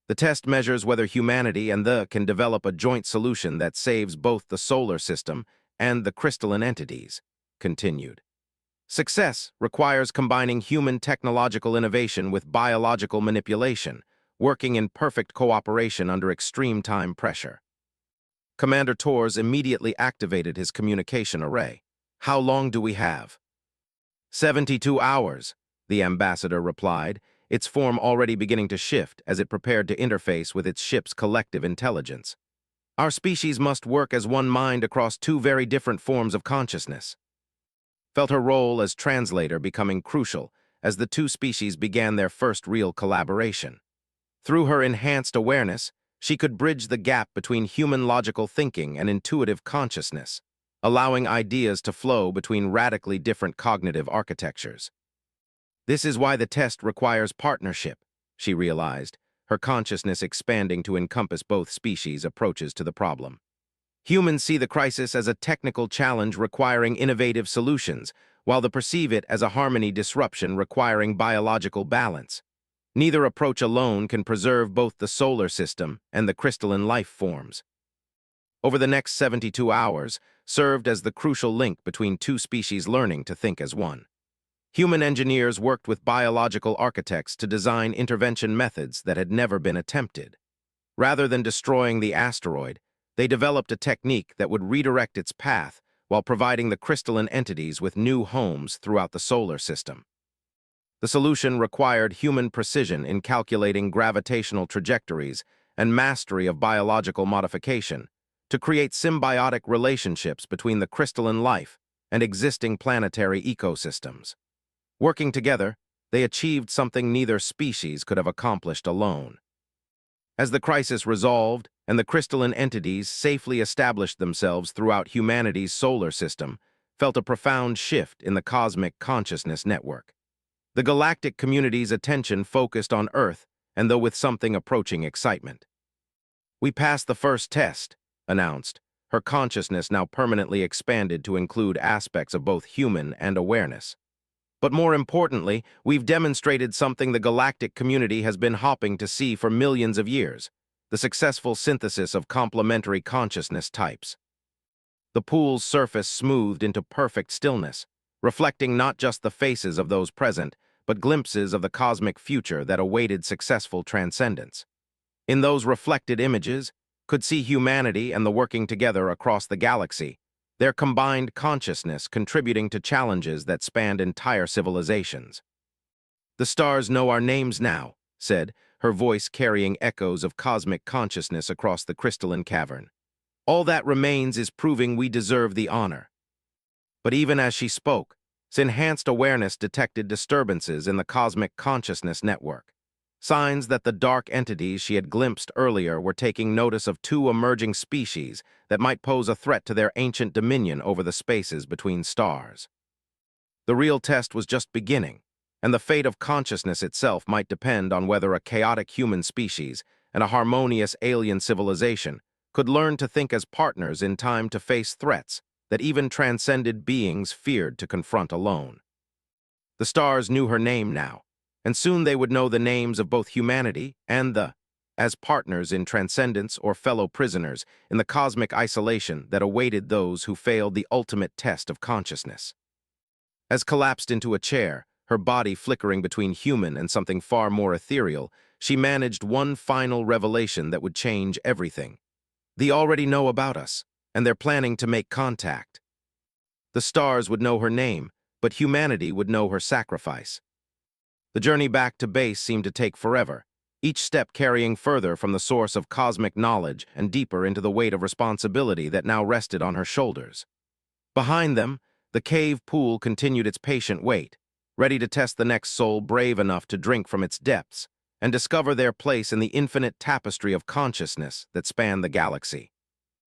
"The test measures whether humanity and the can develop a joint solution that saves both the solar system and the crystalline entities," continued. "Success requires combining human technological innovation with biological manipulation, working in perfect cooperation under extreme time pressure." Commander Torres immediately activated his communication array. "How long do we have?" 72 hours, the ambassador replied, its form already beginning to shift as it prepared to interface with its ship's collective intelligence. "Our species must work as one mind across two very different forms of consciousness." Felt her role as translator becoming crucial as the two species began their first real collaboration. Through her enhanced awareness, she could bridge the gap between human logical thinking and intuitive consciousness, allowing ideas to flow between radically different cognitive architectures. "This is why the test requires partnership," she realized, her consciousness expanding to encompass both species' approaches to the problem. "Humans see the crisis as a technical challenge requiring innovative solutions, while they perceive it as a harmony disruption requiring biological balance. Neither approach alone can preserve both the solar system and the crystalline life forms." Over the next 72 hours served as the crucial link between two species learning to think as one. Human engineers worked with biological architects to design intervention methods that had never been attempted. Rather than destroying the asteroid, they developed a technique that would redirect its path while providing the crystalline entities with new homes throughout the solar system. The solution required human precision in calculating gravitational trajectories and mastery of biological modification to create symbiotic relationships between the crystalline life and existing planetary ecosystems. Working together, they achieved something neither species could have accomplished alone. As the crisis resolved and the crystalline entities safely established themselves throughout humanity's solar system, felt a profound shift in the cosmic consciousness network. The galactic community's attention focused on Earth, and though with something approaching excitement. "We passed the first test," announced, her consciousness now permanently expanded to include aspects of both human and awareness. "But more importantly, we've demonstrated something the galactic community has been hoping to see for millions of years, the successful synthesis of complementary consciousness types." The pool's surface smoothed into perfect stillness, reflecting not just the faces of those present, but glimpses of the cosmic future that awaited successful transcendence. In those reflected images, could see humanity and the working together across the galaxy, their combined consciousness contributing to challenges that spanned entire civilizations. "The stars know our names now," said, her voice carrying echoes of cosmic consciousness across the crystalline cavern. All that remains is proving we deserve the honor. But even as she spoke, enhanced awareness detected disturbances in the cosmic consciousness network. Signs that the dark entities she had glimpsed earlier were taking notice of two emerging species that might pose a threat to their ancient dominion over the spaces between stars. The real test was just beginning, and the fate of consciousness itself might depend on whether a chaotic human species and a harmonious alien civilization could learn to think as partners in time to face threats that even transcended beings feared to confront alone. The stars knew her name now, and soon they would know the names of both humanity and as partners in transcendence or fellow prisoners in the cosmic isolation that awaited those who failed the ultimate test of consciousness. As collapsed into a chair, her body flickering between human and something far more ethereal, she managed one final revelation that would change everything. They already know about us, and they're planning to make contact. The stars would know her name, but humanity would know her sacrifice. The journey back to base seemed to take forever, each step carrying further from the source of cosmic knowledge and deeper into the weight of responsibility that now rested on her shoulders. Behind them, the cave pool continued its patient wait, ready to test the next soul brave enough to drink from its depths and discover their place in the infinite tapestry of consciousness that spanned the galaxy.